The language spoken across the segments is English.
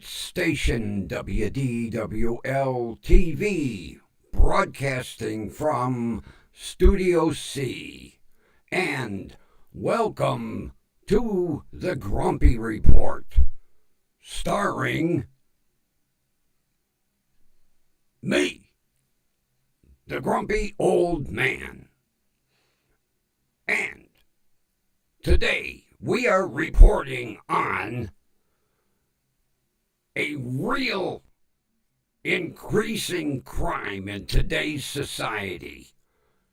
station WDWL TV, broadcasting from Studio C. And welcome to the Grumpy Report, starring me, the Grumpy Old Man. And today we are reporting on a real increasing crime in today's society: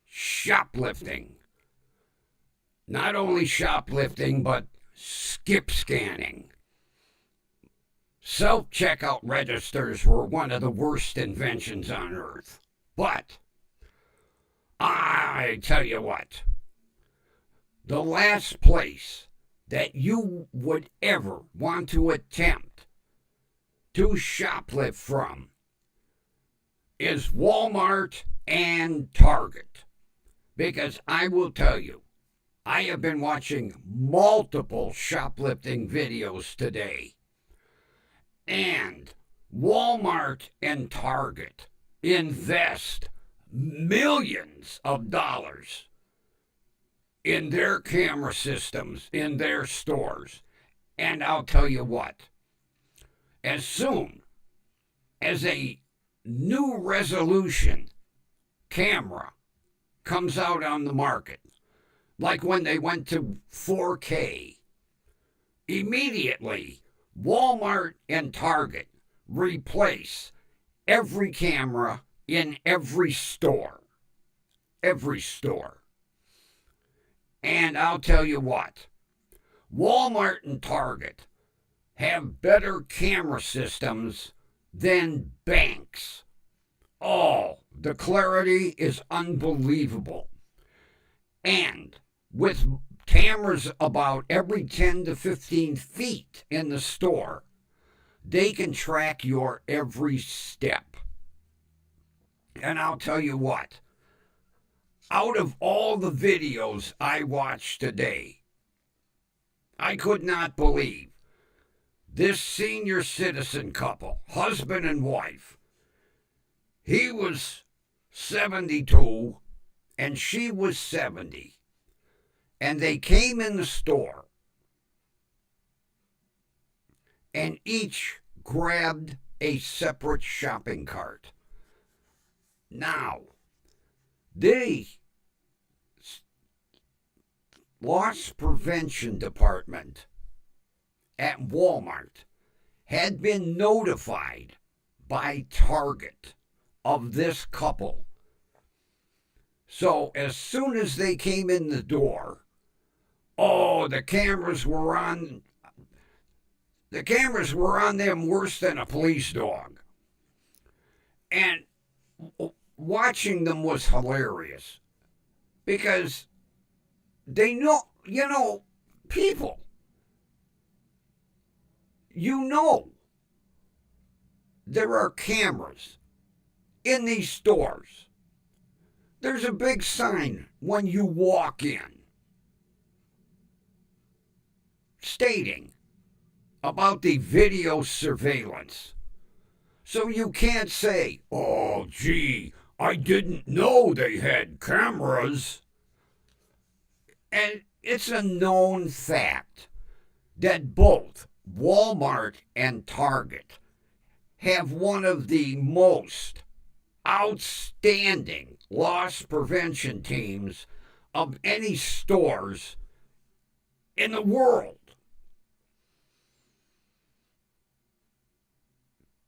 shoplifting. Not only shoplifting, but skip scanning. Self-checkout registers were one of the worst inventions on earth. But I tell you what, the last place that you would ever want to attempt to shoplift from is Walmart and Target. Because I will tell you, I have been watching multiple shoplifting videos today. And Walmart and Target invest millions of dollars in their camera systems, in their stores. And I'll tell you what, as soon as a new resolution camera comes out on the market, like when they went to 4K, immediately Walmart and Target replace every camera in every store. Every store. And I'll tell you what, Walmart and Target have better camera systems than banks. Oh, the clarity is unbelievable. And with cameras about every 10 to 15 feet in the store, they can track your every step. And I'll tell you what, out of all the videos I watched today, I could not believe this senior citizen couple, husband and wife. He was 72 and she was 70. And they came in the store and each grabbed a separate shopping cart. Now, the loss prevention department at Walmart had been notified by Target of this couple. So as soon as they came in the door, the cameras were on them worse than a police dog. And watching them was hilarious because they know, people, there are cameras in these stores. There's a big sign when you walk in stating about the video surveillance. So you can't say, "Oh, gee, I didn't know they had cameras." And it's a known fact that both Walmart and Target have one of the most outstanding loss prevention teams of any stores in the world.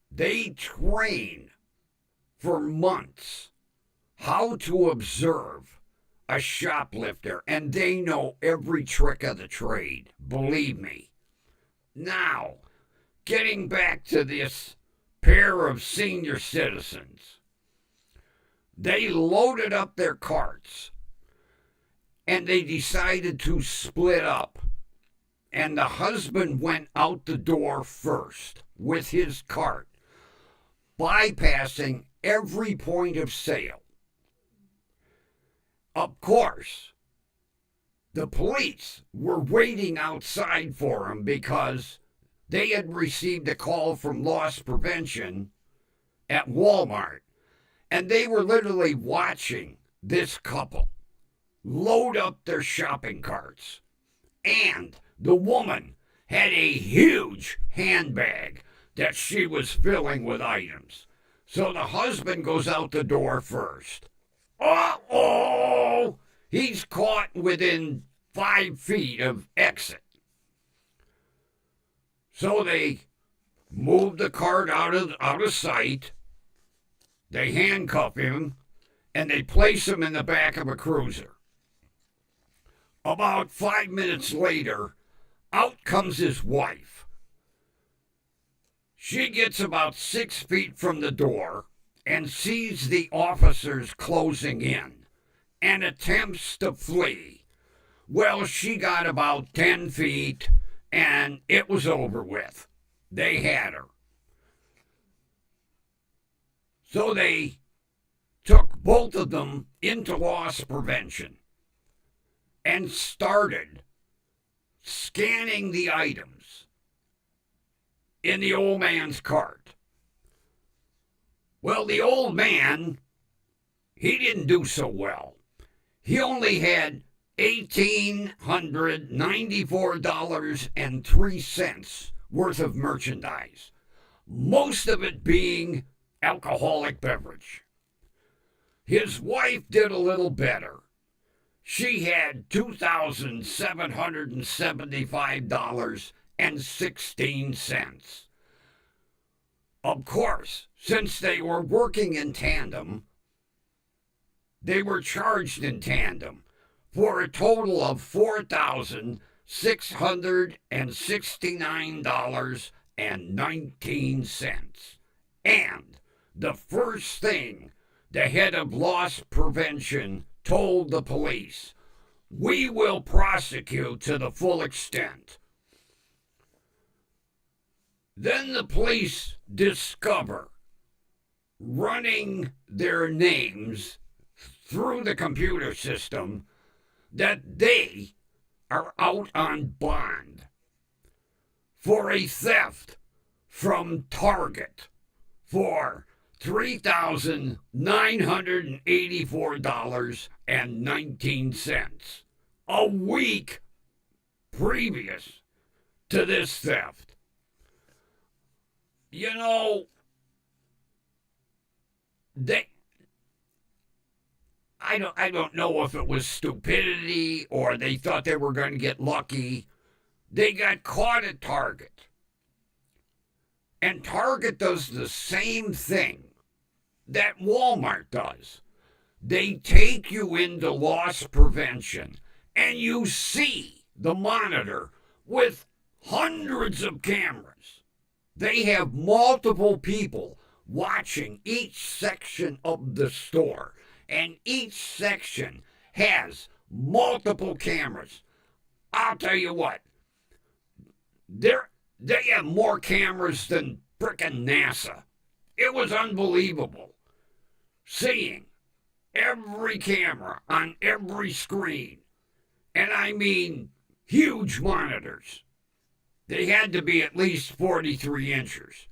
They train for months how to observe a shoplifter, and they know every trick of the trade, believe me. Now, getting back to this pair of senior citizens, they loaded up their carts and they decided to split up. And the husband went out the door first with his cart, bypassing every point of sale. Of course, the police were waiting outside for him because They had received a call from loss prevention at Walmart, and they were literally watching this couple load up their shopping carts. And the woman had a huge handbag that she was filling with items. So the husband goes out the door first. Uh-oh! He's caught within 5 feet of exit. So they move the cart out of sight. They handcuff him, and they place him in the back of a cruiser. About 5 minutes later, out comes his wife. She gets about 6 feet from the door and sees the officers closing in and attempts to flee. Well, she got about 10 feet and it was over with. They had her. So they took both of them into loss prevention and started scanning the items in the old man's cart. Well, the old man, he didn't do so well. He only had $1,894.03 worth of merchandise, most of it being alcoholic beverage. His wife did a little better. She had $2,775.16. Of course, since they were working in tandem, they were charged in tandem for a total of $4,669.19. And the first thing the head of loss prevention told the police, "We will prosecute to the full extent." Then the police discover, running their names through the computer system, that they are out on bond for a theft from Target for $3,984.19 a week previous to this theft. You know, I don't know if it was stupidity or they thought they were going to get lucky. They got caught at Target. And Target does the same thing that Walmart does. They take you into loss prevention and you see the monitor with hundreds of cameras. They have multiple people watching each section of the store, and each section has multiple cameras. I'll tell you what, they have more cameras than frickin' NASA. It was unbelievable seeing every camera on every screen. And I mean huge monitors. They had to be at least 43 inches.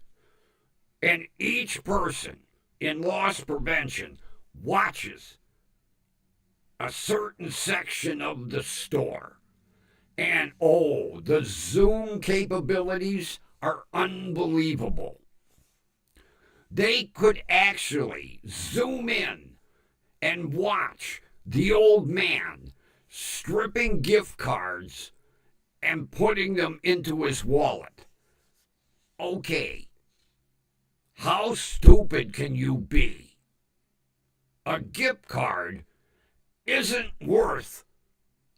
And each person in loss prevention watches a certain section of the store. And oh, the zoom capabilities are unbelievable. They could actually zoom in and watch the old man stripping gift cards and putting them into his wallet. Okay, how stupid can you be? A gift card isn't worth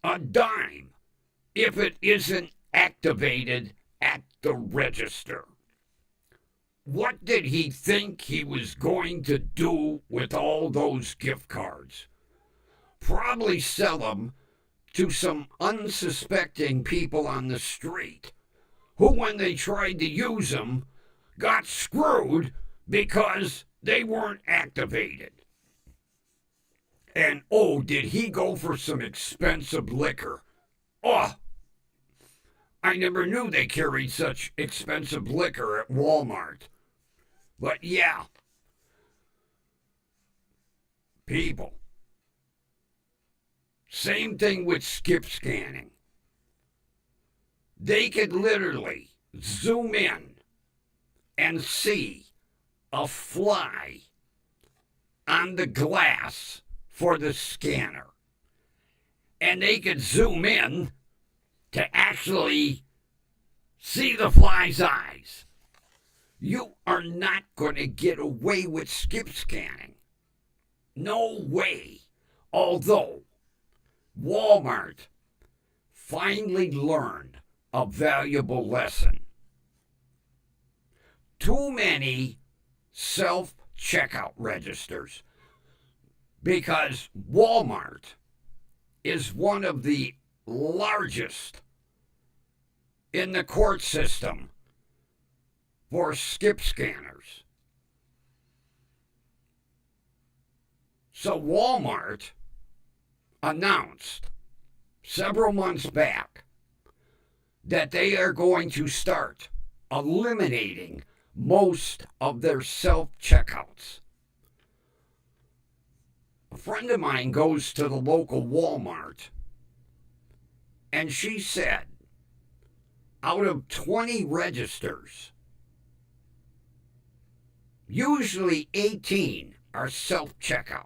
a dime if it isn't activated at the register. What did he think he was going to do with all those gift cards? Probably sell them to some unsuspecting people on the street who, when they tried to use them, got screwed because they weren't activated. And oh, did he go for some expensive liquor? Oh, I never knew they carried such expensive liquor at Walmart. But yeah, people. Same thing with skip scanning. They could literally zoom in and see a fly on the glass for the scanner. And they could zoom in to actually see the fly's eyes. You are not going to get away with skip scanning. No way. Although Walmart finally learned a valuable lesson. Too many self-checkout registers, because Walmart is one of the largest in the court system for skip scanners. So Walmart announced several months back that they are going to start eliminating most of their self-checkouts. A friend of mine goes to the local Walmart, and she said out of 20 registers, usually 18 are self-checkout.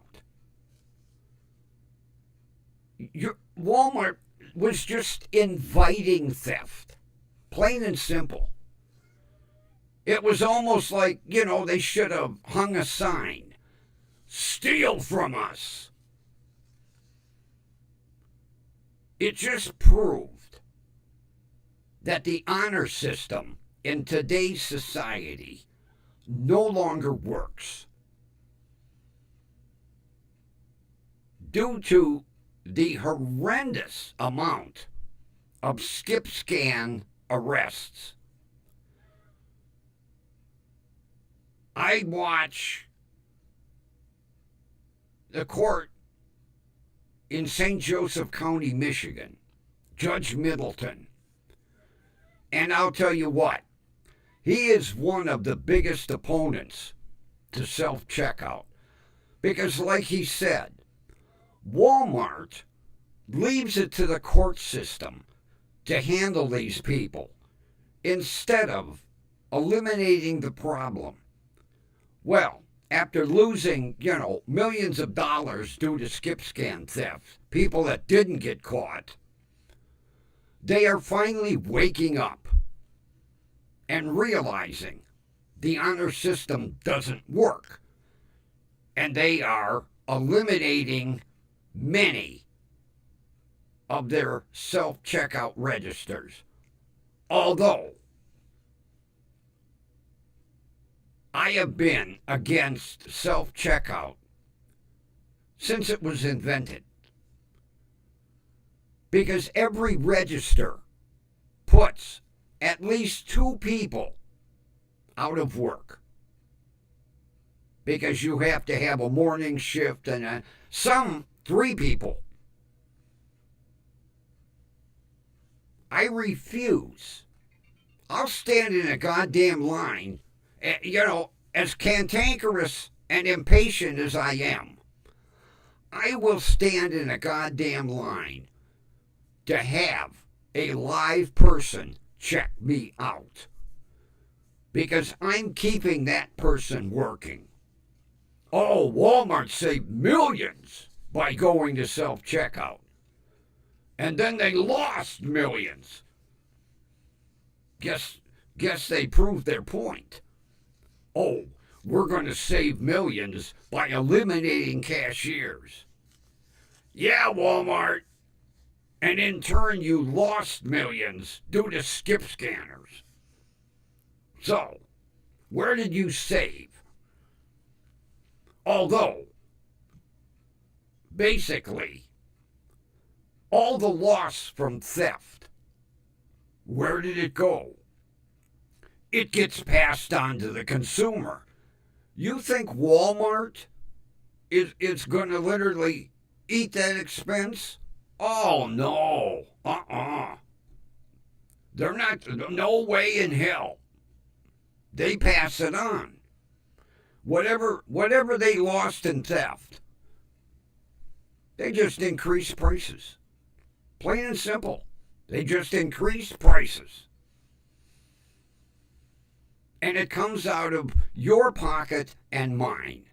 Walmart was just inviting theft, plain and simple. It was almost like, they should have hung a sign, steal from us. It just proved that the honor system in today's society no longer works due to the horrendous amount of skip scan arrests. I watch the court in St. Joseph County, Michigan, Judge Middleton. And I'll tell you what, he is one of the biggest opponents to self-checkout. Because like he said, Walmart leaves it to the court system to handle these people instead of eliminating the problem. Well, after losing, millions of dollars due to skip scan theft, people that didn't get caught, they are finally waking up and realizing the honor system doesn't work. And they are eliminating many of their self-checkout registers. Although I have been against self-checkout since it was invented. Because every register puts at least 2 people out of work. Because you have to have a morning shift and some 3 people. I refuse. I'll stand in a goddamn line, as cantankerous and impatient as I am. I will stand in a goddamn line to have a live person check me out. Because I'm keeping that person working. Oh, Walmart saved millions by going to self-checkout. And then they lost millions. Guess they proved their point. Oh, we're going to save millions by eliminating cashiers. Yeah, Walmart. And in turn, you lost millions due to skip scanners. So, where did you save? Although, basically, all the loss from theft, where did it go? It gets passed on to the consumer. You think Walmart is going to literally eat that expense? Oh, no. They're not, no way in hell. They pass it on. Whatever they lost in theft, they just increase prices. Plain and simple. They just increase prices. And it comes out of your pocket and mine.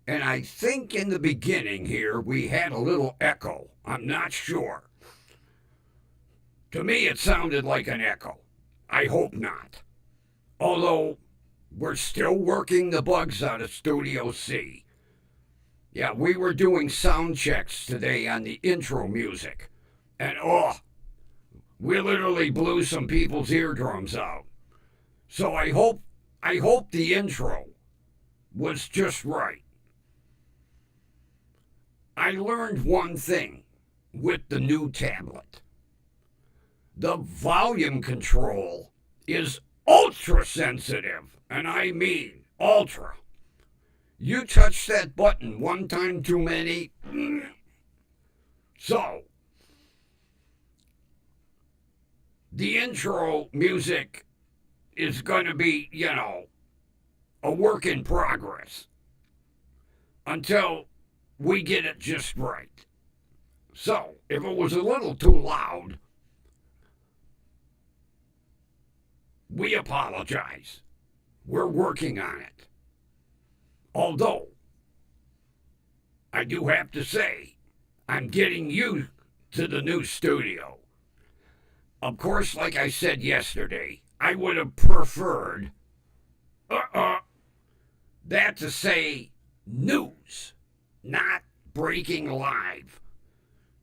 And I think in the beginning here we had a little echo. I'm not sure. To me it sounded like an echo. I hope not. Although we're still working the bugs out of Studio C. Yeah, we were doing sound checks today on the intro music. And we literally blew some people's eardrums out. So I hope the intro was just right. I learned one thing with the new tablet. The volume control is ultra sensitive, and I mean ultra. You touch that button one time too many. So, the intro music is going to be, a work in progress until we get it just right. So, if it was a little too loud, we apologize. We're working on it. Although, I do have to say, I'm getting used to the new studio. Of course, like I said yesterday, I would have preferred that to say news, not breaking live,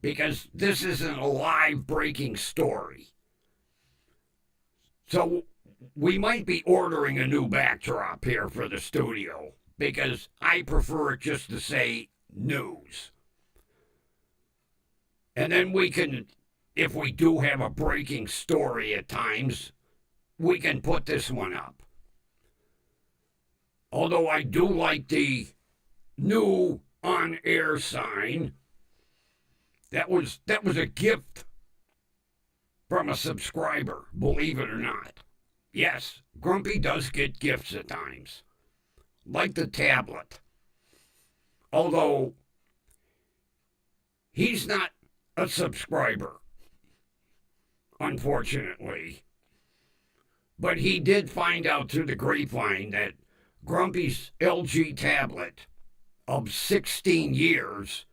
because this isn't a live breaking story. So we might be ordering a new backdrop here for the studio, because I prefer it just to say news. And then we can, if we do have a breaking story at times, we can put this one up. Although I do like the new on-air sign. That was a gift from a subscriber, believe it or not. Yes, Grumpy does get gifts at times, like the tablet. Although he's not a subscriber, unfortunately. But he did find out through the grapevine that Grumpy's LG tablet of 16 years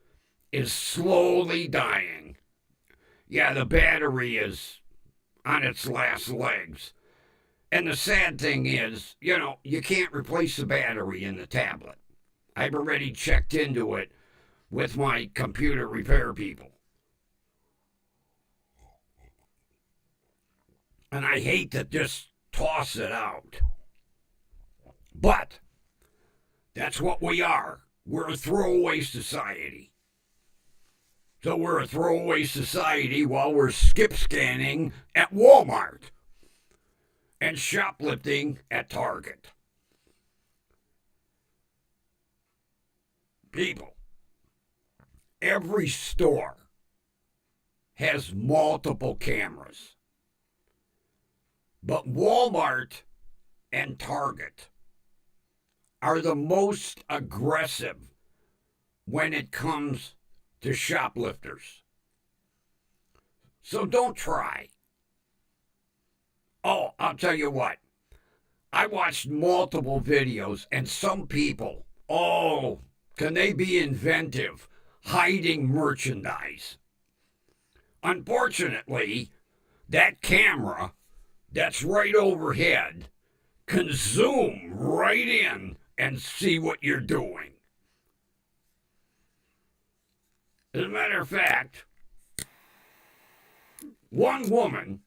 is slowly dying. Yeah, the battery is on its last legs. And the sad thing is, you can't replace the battery in the tablet. I've already checked into it with my computer repair people. And I hate to just toss it out. But that's what we are. We're a throwaway society. So we're a throwaway society while we're skip scanning at Walmart and shoplifting at Target. People, every store has multiple cameras. But Walmart and Target are the most aggressive when it comes to shoplifters. So don't try. Oh, I'll tell you what. I watched multiple videos, and some people, can they be inventive, hiding merchandise? Unfortunately, that camera that's right overhead can zoom right in and see what you're doing. As a matter of fact, one woman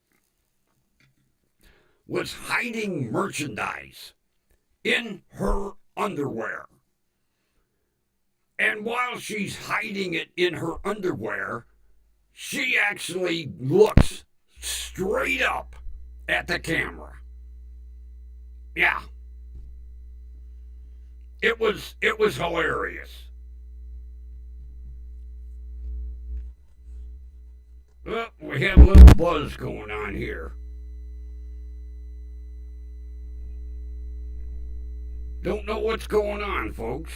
was hiding merchandise in her underwear. And while she's hiding it in her underwear, she actually looks straight up at the camera. Yeah. It was hilarious. Well, we have a little buzz going on here. Don't know what's going on, folks.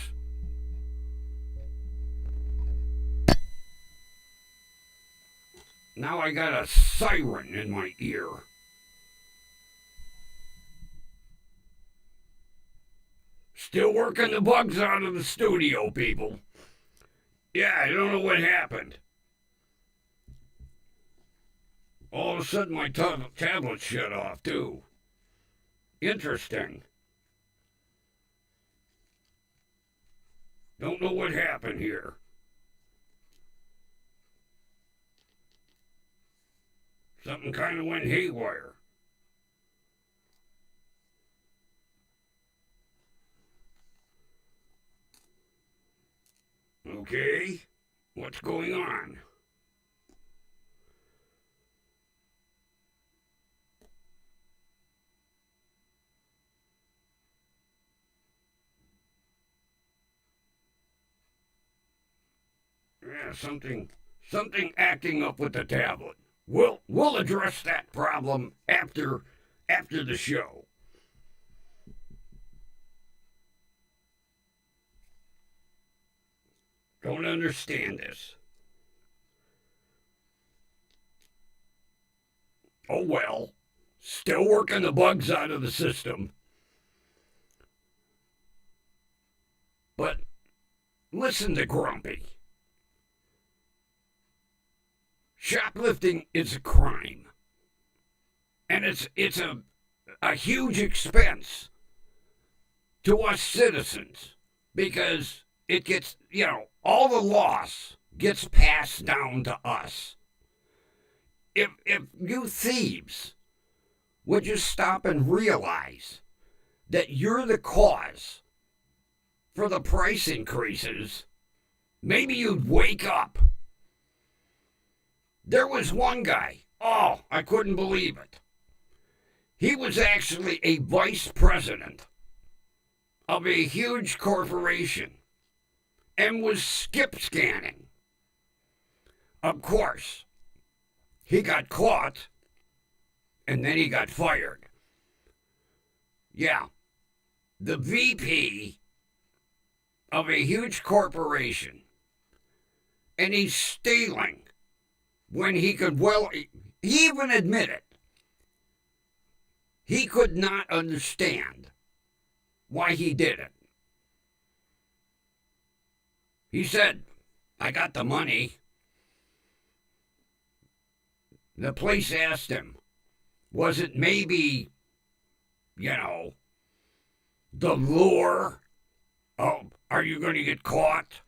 Now I got a siren in my ear. Still working the bugs out of the studio, people. Yeah, I don't know what happened. All of a sudden, my tablet shut off, too. Interesting. Don't know what happened here. Something kind of went haywire. Okay, what's going on? Yeah, something acting up with the tablet. We'll address that problem after the show. Don't understand this. Oh well, still working the bugs out of the system. But listen to Grumpy. Shoplifting is a crime. And it's a huge expense to us citizens because it gets, all the loss gets passed down to us. If you thieves would just stop and realize that you're the cause for the price increases, maybe you'd wake up. There was one guy, I couldn't believe it. He was actually a vice president of a huge corporation and was skip scanning. Of course, he got caught and then he got fired. Yeah, the VP of a huge corporation, and he's stealing when he could, he even admitted he could not understand why he did it. He said, I got the money. The police asked him, was it maybe, the lure? Oh, are you going to get caught?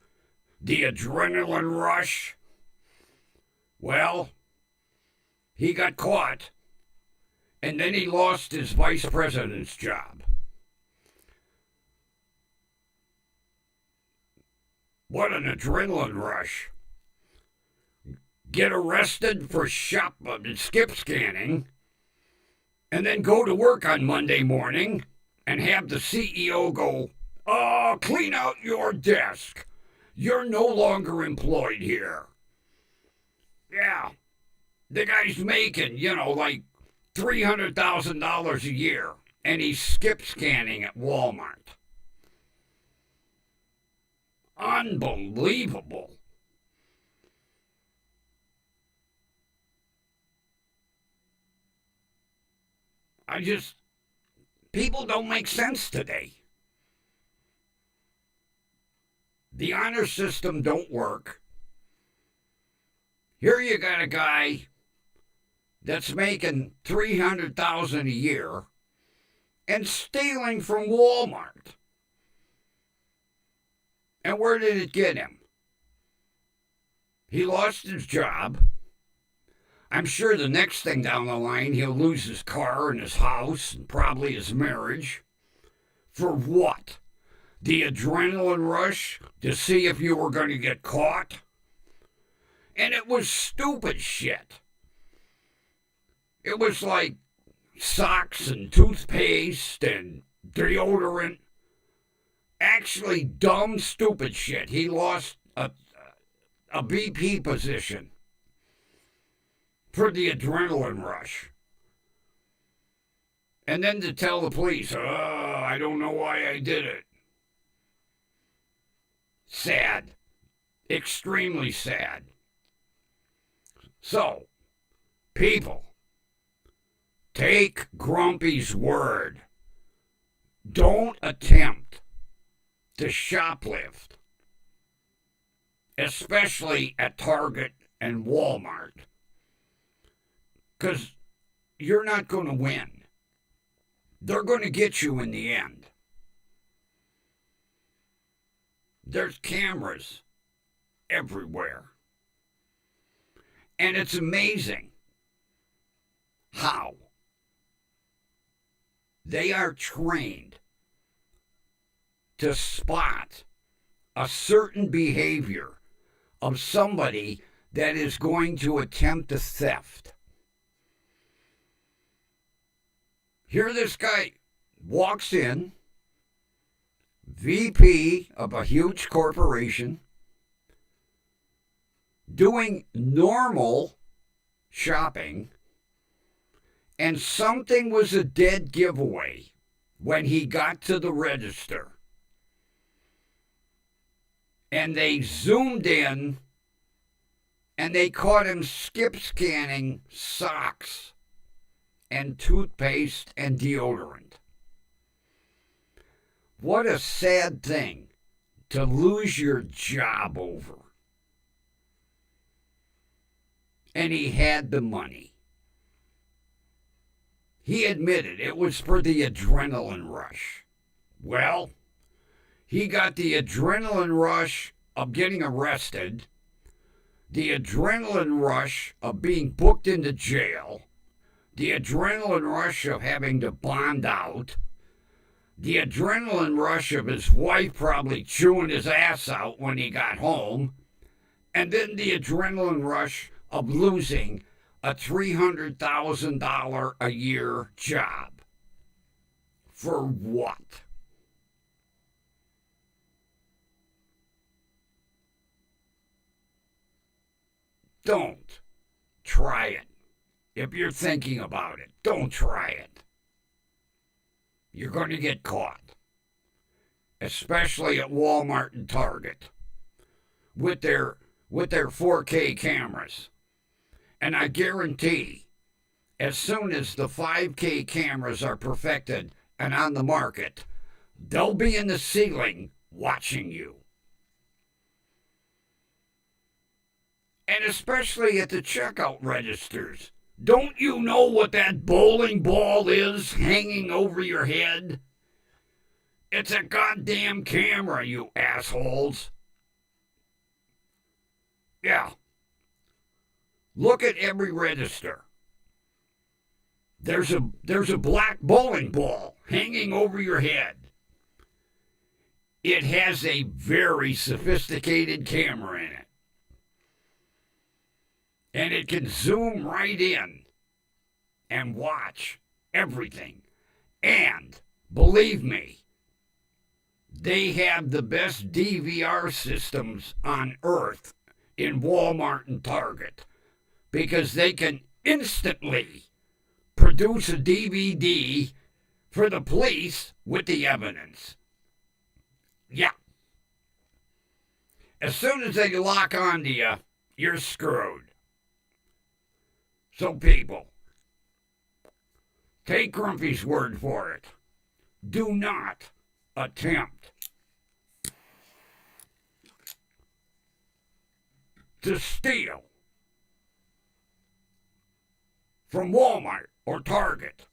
The adrenaline rush? Well, he got caught, and then he lost his vice president's job. What an adrenaline rush. Get arrested for skip scanning, and then go to work on Monday morning and have the CEO go, clean out your desk. You're no longer employed here. Yeah, the guy's making, like $300,000 a year, and he's skip scanning at Walmart. Unbelievable. People don't make sense today. The honor system don't work. Here you got a guy that's making $300,000 a year and stealing from Walmart. And where did it get him? He lost his job. I'm sure the next thing down the line, he'll lose his car and his house and probably his marriage. For what? The adrenaline rush to see if you were going to get caught? And it was stupid shit. It was like socks and toothpaste and deodorant. Actually dumb, stupid shit. He lost a BP position. for the adrenaline rush. And then to tell the police, I don't know why I did it. Sad. Extremely sad. So, people, take Grumpy's word. Don't attempt to shoplift, especially at Target and Walmart, because you're not going to win. They're going to get you in the end. There's cameras everywhere. And it's amazing how they are trained to spot a certain behavior of somebody that is going to attempt a theft. Here this guy walks in, VP of a huge corporation, doing normal shopping, and something was a dead giveaway when he got to the register. And they zoomed in, and they caught him skip scanning socks and toothpaste and deodorant. What a sad thing to lose your job over. And he had the money. He admitted it was for the adrenaline rush. Well, he got the adrenaline rush of getting arrested, the adrenaline rush of being booked into jail, the adrenaline rush of having to bond out, the adrenaline rush of his wife probably chewing his ass out when he got home, and then the adrenaline rush of losing a $300,000 a year job. For what? Don't try it. If you're thinking about it, don't try it. You're going to get caught. Especially at Walmart and Target with their 4K cameras. And I guarantee, as soon as the 5K cameras are perfected and on the market, they'll be in the ceiling watching you. And especially at the checkout registers. Don't you know what that bowling ball is hanging over your head? It's a goddamn camera, you assholes. Yeah. Look at every register. There's a black bowling ball hanging over your head. It has a very sophisticated camera in it. And it can zoom right in and watch everything. And, believe me, they have the best DVR systems on earth in Walmart and Target, because they can instantly produce a DVD for the police with the evidence. Yeah. As soon as they lock onto you, you're screwed. So people, take Grumpy's word for it. Do not attempt to steal from Walmart or Target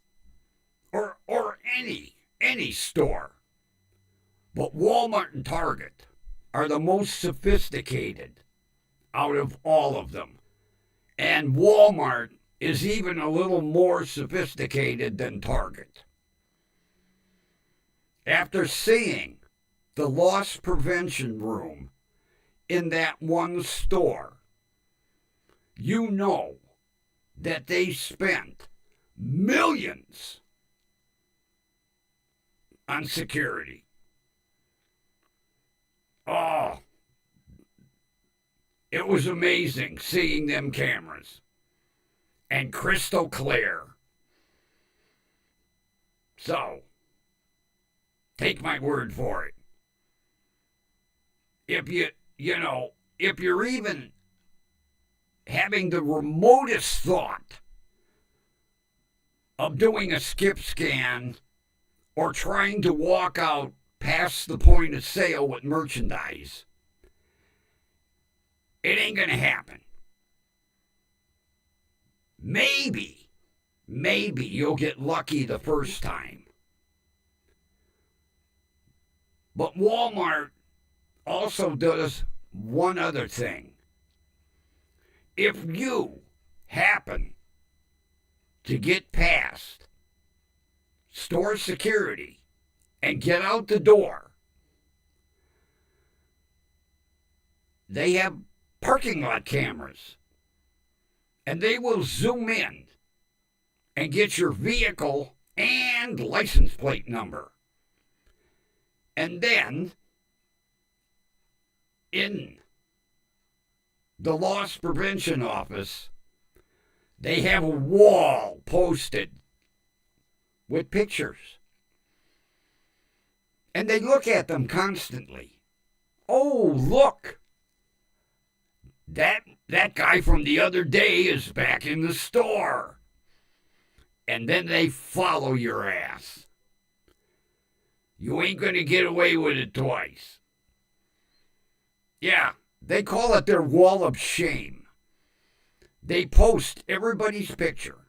or any store. But Walmart and Target are the most sophisticated out of all of them. And Walmart is even a little more sophisticated than Target. After seeing the loss prevention room in that one store, you know that they spent millions on security. Oh, it was amazing seeing them cameras. and crystal clear. So, take my word for it. If if you're even having the remotest thought of doing a skip scan or trying to walk out past the point of sale with merchandise, it ain't going to happen. Maybe you'll get lucky the first time. But Walmart also does one other thing. If you happen to get past store security and get out the door, they have parking lot cameras, and they will zoom in and get your vehicle and license plate number. And then, in the loss prevention office, they have a wall posted with pictures. And they look at them constantly. Oh, look. That guy from the other day is back in the store. And then they follow your ass. You ain't going to get away with it twice. Yeah, they call it their wall of shame. They post everybody's picture.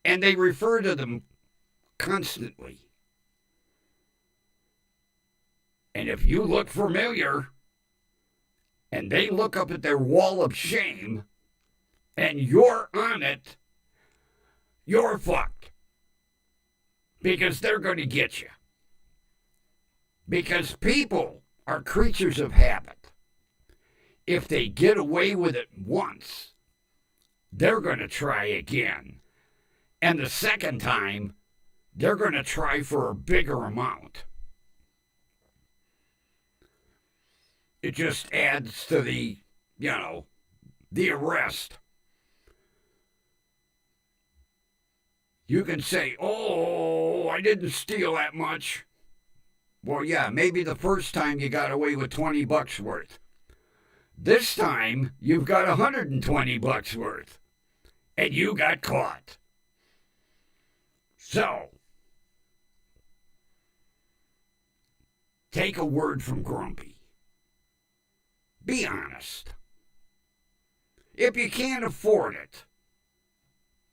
And they refer to them constantly. And if you look familiar, and they look up at their wall of shame, and you're on it, you're fucked. Because they're going to get you. Because people are creatures of habit. If they get away with it once, they're going to try again. And the second time, they're going to try for a bigger amount. It just adds to the arrest. You can say, oh, I didn't steal that much. Well, yeah, maybe the first time you got away with $20 worth. This time, you've got $120 worth. And you got caught. So, take a word from Grumpy. Be honest. If you can't afford it,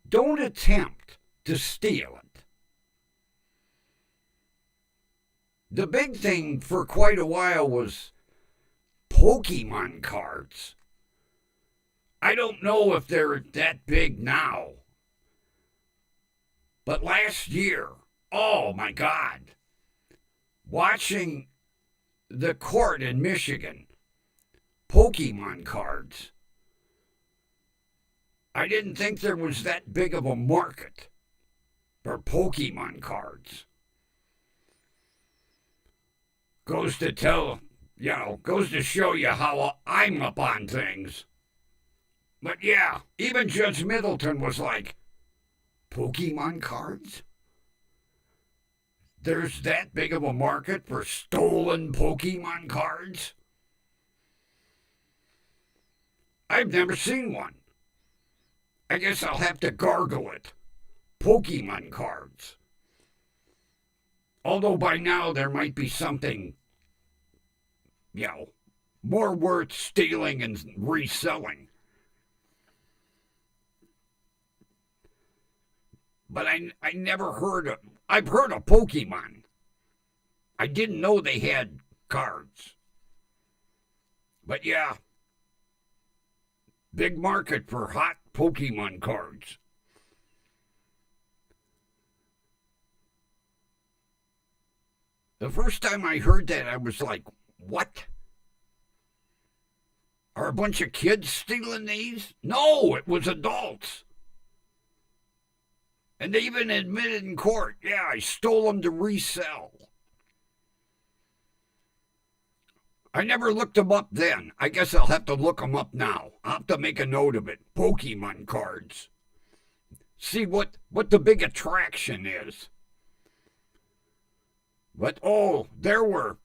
don't attempt to steal it. The big thing for quite a while was Pokemon cards. I don't know if they're that big now. But last year, oh my God, watching the court in Michigan, Pokemon cards, I didn't think there was that big of a market for Pokemon cards. Goes to show you how I'm up on things. But yeah, even Judge Middleton was like, Pokemon cards? There's that big of a market for stolen Pokemon cards? I've never seen one. I guess I'll have to gargle it. Pokemon cards. Although by now there might be something, more worth stealing and reselling. But I never heard of... I've heard of Pokemon. I didn't know they had cards. But yeah, big market for hot Pokemon cards. The first time I heard that, I was like, what? Are a bunch of kids stealing these? No, it was adults. And they even admitted in court, yeah, I stole them to resell. I never looked them up then. I guess I'll have to look them up now. I'll have to make a note of it. Pokemon cards. See what the big attraction is. But, there were.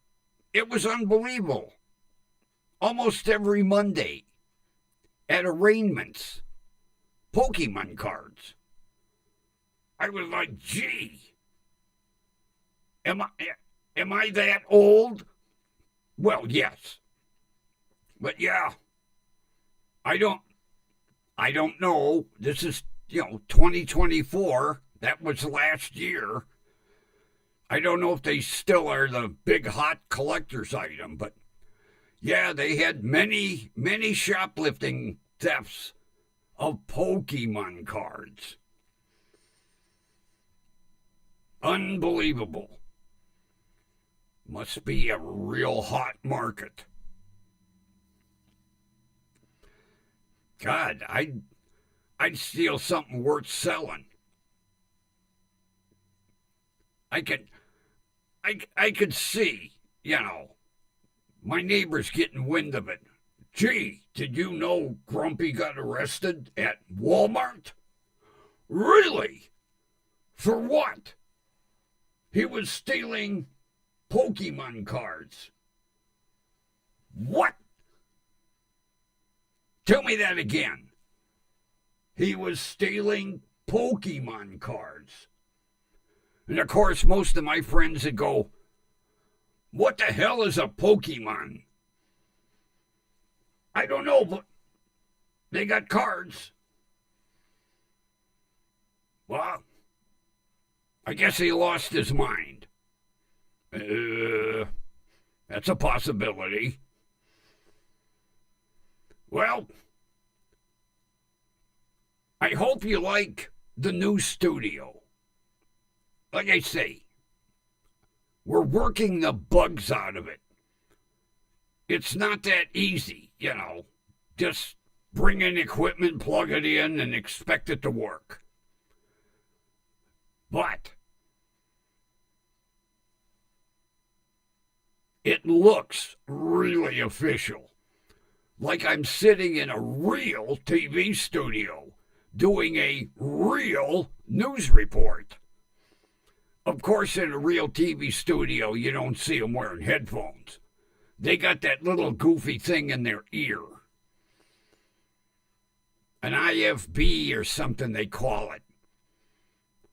It was unbelievable. Almost every Monday at arraignments, Pokemon cards. I was like, gee, am I that old? Well, yes. But yeah, I don't know. This is, 2024. That was last year. I don't know if they still are the big hot collector's item, but yeah, they had many, many shoplifting thefts of Pokemon cards. Unbelievable. Must be a real hot market. God, I'd steal something worth selling. I could see, my neighbors getting wind of it. Gee, did you know Grumpy got arrested at Walmart? Really? For what? He was stealing Pokemon cards. What? Tell me that again. He was stealing Pokemon cards. And of course, most of my friends would go, what the hell is a Pokemon? I don't know, but they got cards. Well, I guess he lost his mind. That's a possibility. Well, I hope you like the new studio. Like I say, we're working the bugs out of it. It's not that easy, Just bring in equipment, plug it in, and expect it to work. But it looks really official. Like I'm sitting in a real TV studio doing a real news report. Of course, in a real TV studio, you don't see them wearing headphones. They got that little goofy thing in their ear. An IFB or something they call it.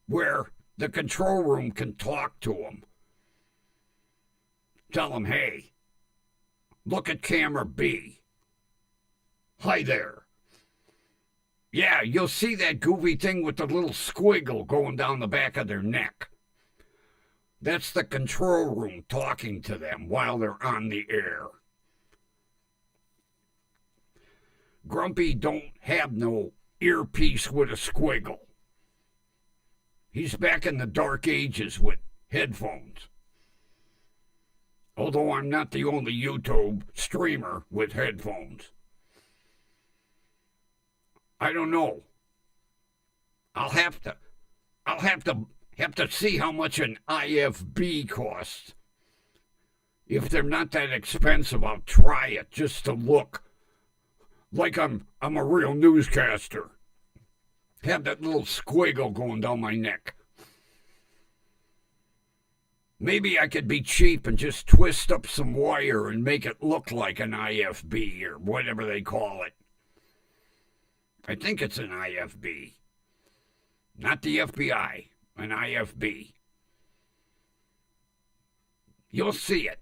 Where the control room can talk to them. Tell them, hey, look at camera B. Hi there. Yeah, you'll see that goofy thing with the little squiggle going down the back of their neck. That's the control room talking to them while they're on the air. Grumpy don't have no earpiece with a squiggle. He's back in the dark ages with headphones. Although I'm not the only YouTube streamer with headphones. I don't know. I'll have to see how much an IFB costs. If they're not that expensive, I'll try it just to look like I'm a real newscaster. Have that little squiggle going down my neck. Maybe I could be cheap and just twist up some wire and make it look like an IFB or whatever they call it. I think it's an IFB. Not the FBI, an IFB. You'll see it.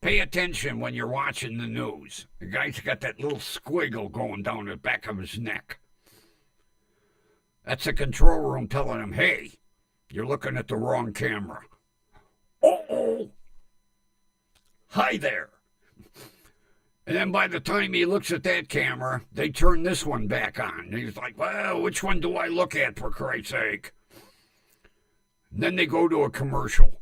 Pay attention when you're watching the news. The guy's got that little squiggle going down the back of his neck. That's the control room telling him, hey, you're looking at the wrong camera. Uh-oh. Hi there. And then by the time he looks at that camera, they turn this one back on. And he's like, well, which one do I look at, for Christ's sake? And then they go to a commercial.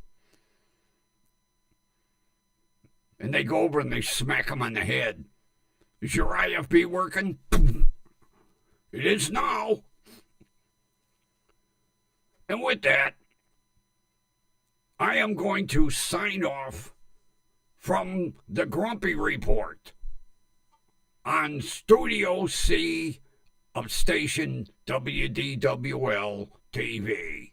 And they go over and they smack him on the head. Is your IFB working? It is now. And with that, I am going to sign off from the Grumpy Report on Studio C of station WDWL TV.